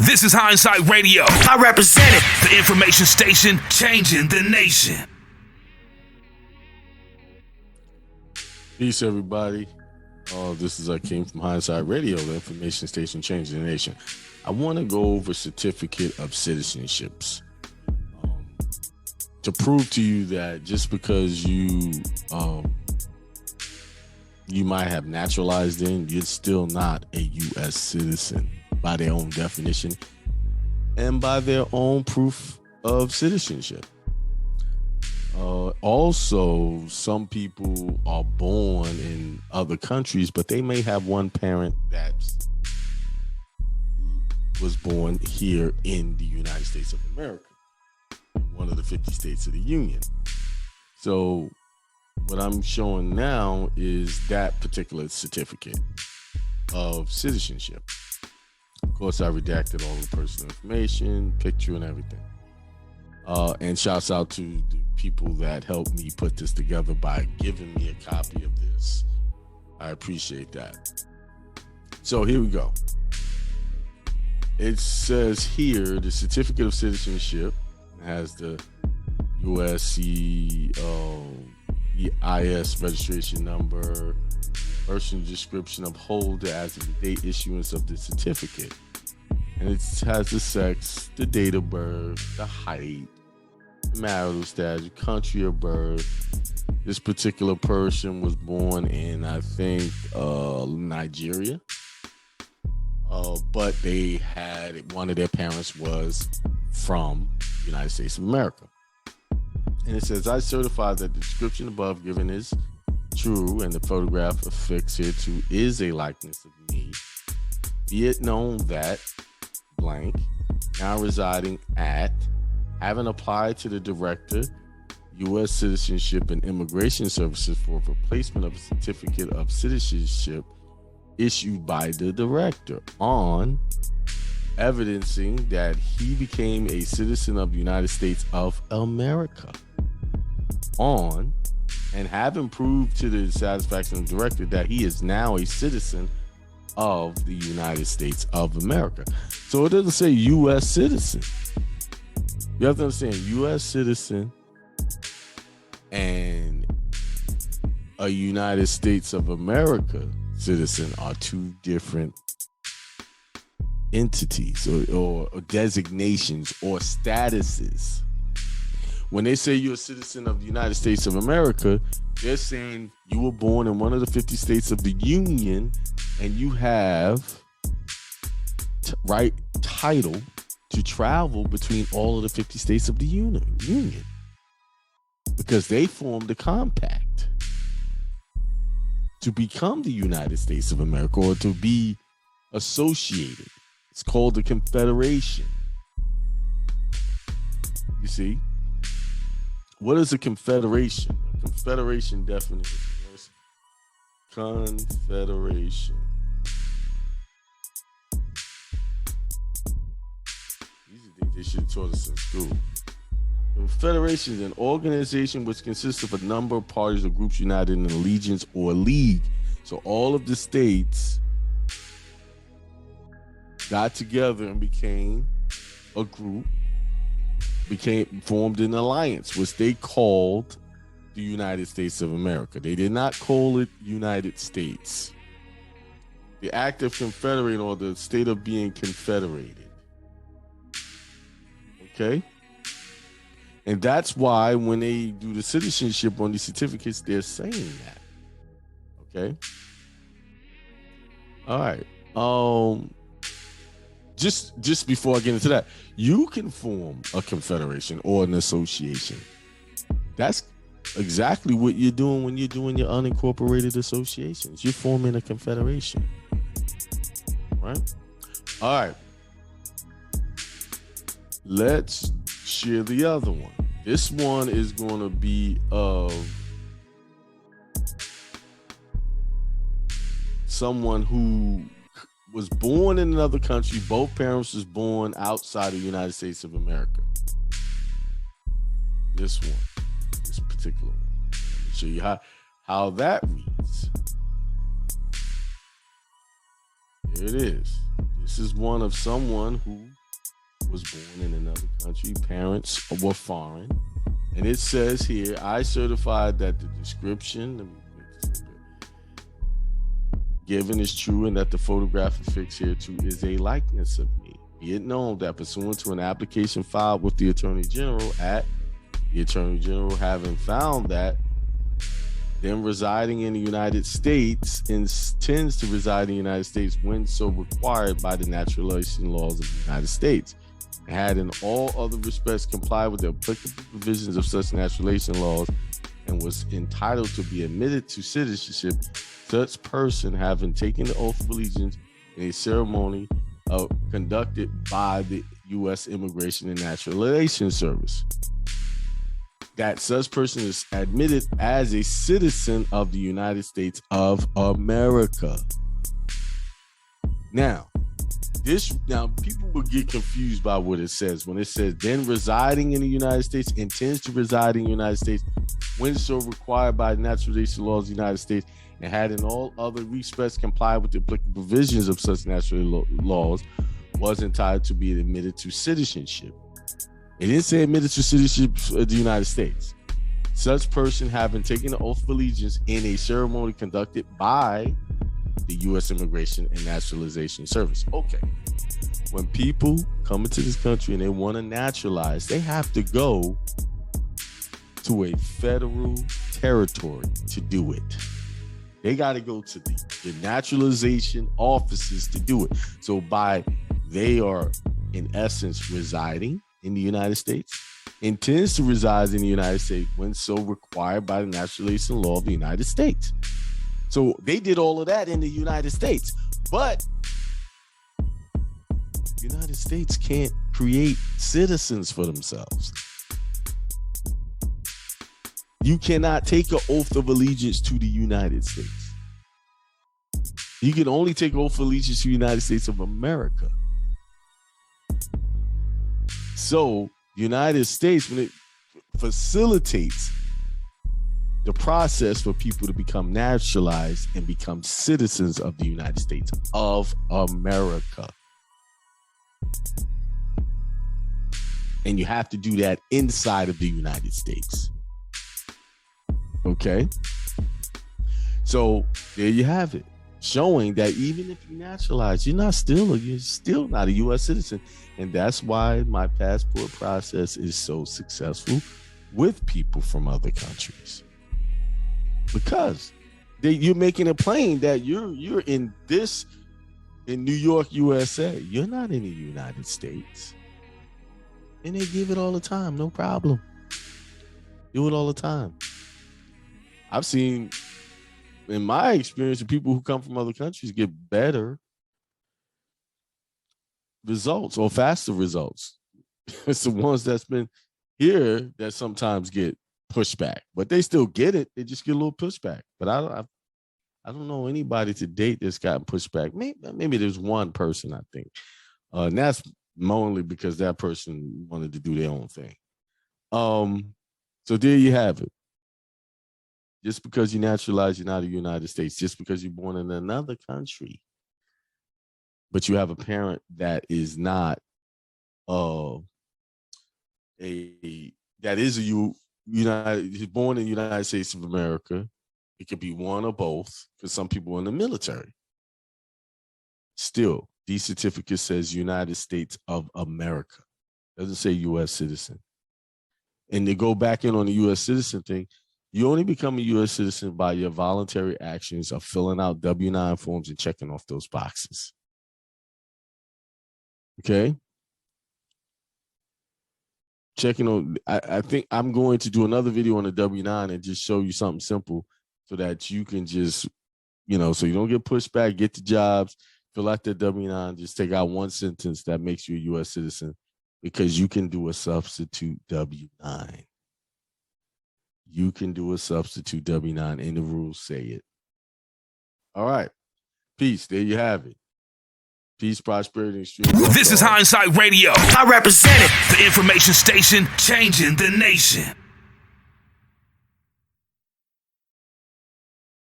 This is Hindsight Radio. I represent it. The information station changing the nation. Peace, everybody. This is Akeem from Hindsight Radio, the information station changing the nation. I want to go over certificate of citizenships to prove to you that just because you might have naturalized in, you're still not a U.S. citizen by their own definition and by their own proof of citizenship. Also, some people are born in other countries, but they may have one parent that was born here in the United States of America, one of the 50 states of the Union. So what I'm showing now is that particular certificate of citizenship. Of course, I redacted all the personal information, picture, and everything. And shouts out to the people that helped me put this together by giving me a copy of this. I appreciate that. So here we go. It says here, the certificate of citizenship has the USC EIS registration number, person description of holder as of the date issuance of the certificate. And it has the sex, the date of birth, the height, marital status, country of birth. This particular person was born in, I think, Nigeria. But they had, one of their parents was from the United States of America. And it says, I certify that the description above given is true and the photograph affixed here to is a likeness of me. Be it known that blank, now residing at, having applied to the Director, U.S. Citizenship and Immigration Services for replacement of a certificate of citizenship issued by the Director on evidencing that he became a citizen of the United States of America on and having proved to the satisfaction of the Director that he is now a citizen of the United States of America. So it doesn't say U.S. citizen. You have to understand, U.S. citizen and a United States of America citizen are two different entities or designations or statuses. When they say you're a citizen of the United States of America, they're saying you were born in one of the 50 states of the Union and you have right title to travel between all of the 50 states of the Union because they formed a compact to become the United States of America or to be associated. It's called a confederation. You see? What is a confederation? A confederation definition. Confederation. These are things they should have taught us in school. Confederation is an organization which consists of a number of parties or groups united in allegiance or league. So all of the states got together and became a group, formed an alliance, which they called the United States of America. They did not call it United States. The act of confederating or the state of being confederated. Okay? And that's why when they do the citizenship on these certificates, they're saying that. Okay? All right. Just before I get into that, you can form a confederation or an association. That's exactly what you're doing when you're doing your unincorporated associations. You're forming a confederation. Right? All right. Let's share the other one. This one is going to be of someone who was born in another country. Both parents was born outside of the United States of America. This particular one. Let me show you how that reads. Here it is. This is one of someone who was born in another country. Parents were foreign. And it says here, I certified that the description given is true and that the photograph affixed here to is a likeness of me. Be it known that pursuant to an application filed with the Attorney General the Attorney General having found that them residing in the United States intends to reside in the United States when so required by the naturalization laws of the United States, and had in all other respects complied with the applicable provisions of such naturalization laws, and was entitled to be admitted to citizenship, such person having taken the oath of allegiance in a ceremony conducted by the U.S. Immigration and Naturalization Service, that such person is admitted as a citizen of the United States of America. Now people will get confused by what it says when it says then residing in the United States, intends to reside in the United States when so required by the naturalization laws of the United States, and had in all other respects complied with the applicable provisions of such natural laws, was entitled to be admitted to citizenship. It didn't say admitted to citizenship of the United States. Such person having taken the oath of allegiance in a ceremony conducted by the U.S. Immigration and Naturalization Service. Okay. When people come into this country and they want to naturalize, they have to go to a federal territory to do it. They got to go to the naturalization offices to do it. So they are in essence residing in the United States, intends to reside in the United States when so required by the naturalization law of the United States. So they did all of that in the United States, but the United States can't create citizens for themselves. You cannot take an oath of allegiance to the United States. You can only take an oath of allegiance to the United States of America. So the United States, when it facilitates the process for people to become naturalized and become citizens of the United States of America. And you have to do that inside of the United States. Okay? So there you have it. Showing that even if you naturalize, you're still not a U.S. citizen. And that's why my passport process is so successful with people from other countries. Because you're making it plain that you're in New York, USA. You're not in the United States. And they give it all the time, no problem. Do it all the time. I've seen, in my experience, the people who come from other countries get better results or faster results. It's the ones that's been here that sometimes get pushback, but they still get it. They just get a little pushback. But I don't know anybody to date that's gotten pushback. Maybe there's one person, I think. And that's mainly because that person wanted to do their own thing. So there you have it. Just because you naturalize, you're not in the United States. Just because you're born in another country, but you have a parent that is not he's born in the United States of America. It could be one or both, because some people are in the military. Still, the certificate says United States of America. It doesn't say U.S. citizen. And to go back in on the U.S. citizen thing, you only become a U.S. citizen by your voluntary actions of filling out W-9 forms and checking off those boxes. Okay? Checking on, I think I'm going to do another video on the W-9 and just show you something simple so that you can just, so you don't get pushed back, get the jobs, fill out the W-9, just take out one sentence that makes you a U.S. citizen, because you can do a substitute W-9. You can do a substitute W-9, and the rules say it. All right. Peace. There you have it. Peace, prosperity, and stream. This is Hindsight Radio. I represent it. The information station changing the nation.